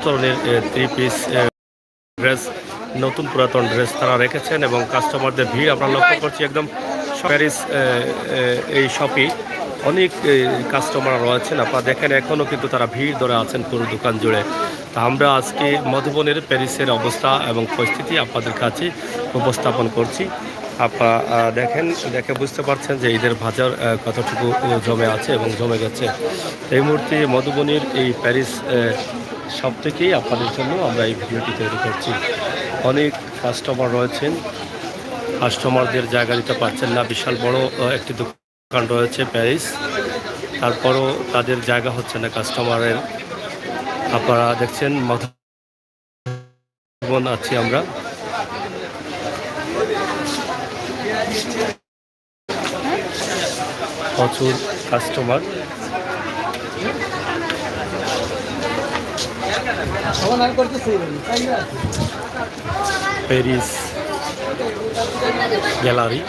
ধরনের three piece dress, নতুন পুরাতন ড্রেস তারা রেখেছেন এবং কাস্টমারদের ভিড় আমরা লক্ষ্য করছি একদম প্যারিস এই শপে অনেক কাস্টমার রয়েছেন। আপনারা দেখেন এখনও কিন্তু তারা ভিড় ধরে আছেন পুরো দোকান জুড়ে। তা আমরা আজকে মধুবনের প্যারিসের অবস্থা এবং পরিস্থিতি আপনাদের কাছে উপস্থাপন করছি। আপনারা দেখেন, দেখে বুঝতে পারছেন যে ঈদের বাজার কতটুকু জমে আছে এবং জমে গেছে। এই মুহূর্তে মধুবনের এই প্যারিস সব থেকেই আপনাদের জন্য আমরা এই ভিডিওটি তৈরি করছি। অনেক কাস্টমার রয়েছেন, কাস্টমারদের জায়গা দিতে পারছেন না। বিশাল বড় একটি দোকান রয়েছে প্যারিস, তারপরও তাদের জায়গা হচ্ছে না কাস্টমারের। আপনারা দেখছেন মধুবন আছি আমরা। প্রচুর কাস্টমার। প্যারিস গ্যালারি,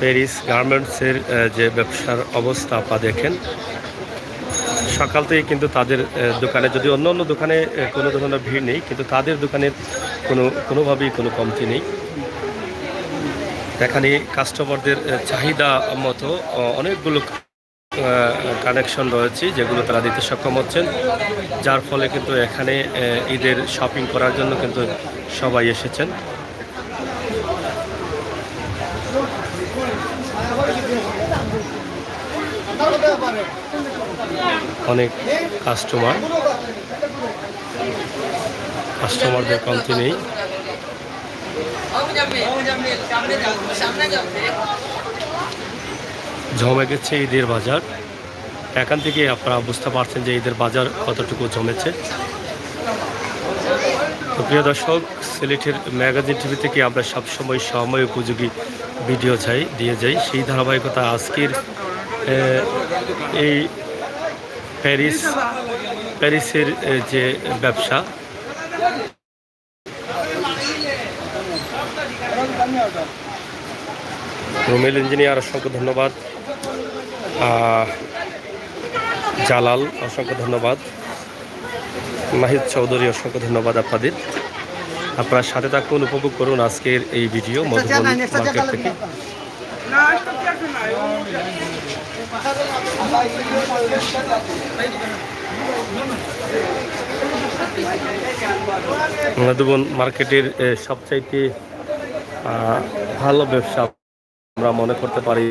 প্যারিস গার্মেন্টসের যে ব্যবসার অবস্থা আপনারা দেখেন। সকাল থেকে কিন্তু তাদের দোকানে, যদি অন্য অন্য দোকানে কোনো ধরনের ভিড় নেই, কিন্তু তাদের দোকানের কোনোভাবেই কোনো কমতি নেই। এখানে কাস্টমারদের চাহিদা মতো অনেকগুলো কানেকশন রয়েছে যেগুলো তারা দিতে সক্ষম হচ্ছেন, যার ফলে কিন্তু এখানে ঈদের শপিং করার জন্য কিন্তু সবাই এসেছেন। অনেক কাস্টমারদের কমতি নেই। জমে গেছে ঈদের বাজার। এখান থেকে আপনারা বুঝতে পারছেন যে ঈদের বাজার কতটুকু জমেছে। তো প্রিয় দর্শক, সিলেটের ম্যাগাজিন টিভি থেকে আমরা সবসময় সময় উপযোগী ভিডিও দিয়ে যাই। সেই ধারাবাহিকতা আজকের এই প্যারিসের যে ব্যবসা, রুমেল ইঞ্জিনিয়ার অসংখ্য ধন্যবাদ, জালাল অসংখ্য ধন্যবাদ, মাহিদ চৌধুরী অসংখ্য ধন্যবাদ আপনাদের। আপনারা সাথে থাকুন, উপভোগ করুন আজকের এই ভিডিও মধুবন মার্কেট থেকে। মধুবন মার্কেটের সবচাইতে ভালো ব্যবসা আমরা মনে করতে পারি।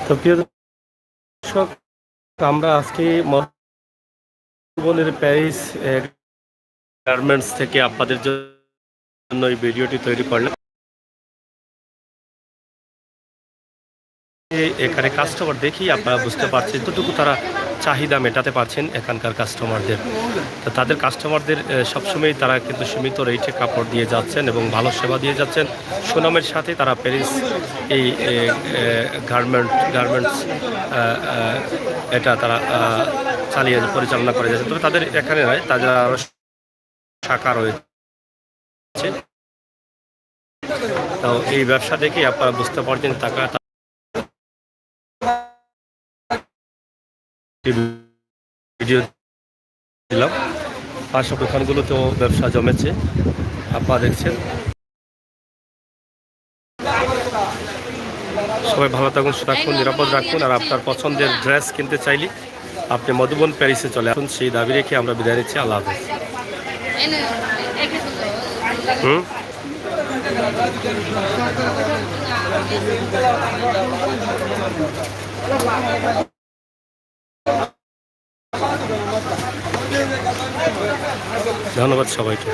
তো প্রিয় দর্শক, আমরা আজকে মধুবনের প্যারিস গার্মেন্টস থেকে আপনাদের জন্য এই ভিডিওটি তৈরি করলাম। এখানে কাস্টমার দেখি আপনারা বুঝতে পারছেন যতটুকু তারা চাহিদা মেটাতে পারছেন এখানকার কাস্টমারদের। তো তাদের কাস্টমারদের সবসময় তারা কিন্তু সীমিত রেটে কাপড় দিয়ে যাচ্ছেন এবং ভালো সেবা দিয়ে যাচ্ছেন। সুনামের সাথে তারা প্যারিস এই গার্মেন্টস এটা তারা পরিচালনা করে যাচ্ছে। তবে তাদের এখানে নয়, তাদের আরও শাখা রয়েছে। তো এই ব্যবসা দেখে আপনারা বুঝতে পারছেন টাকা ভিডিও দিলাম। পাশে দোকানগুলোতেও ব্যবসা জমেছে আপনারা দেখছেন। সবাই ভালো থাকুন, সুস্থ থাকুন, নিরাপদ রাখুন। আর আপনার পছন্দের ড্রেস কিনতে চাইলে আপনি মধুবন প্যারিসে চলে আসুন। সেই দাবি রেখে আমরা বিদায় নিচ্ছি। আল্লাহ হাফেজ। ধন্যবাদ সবাইকে।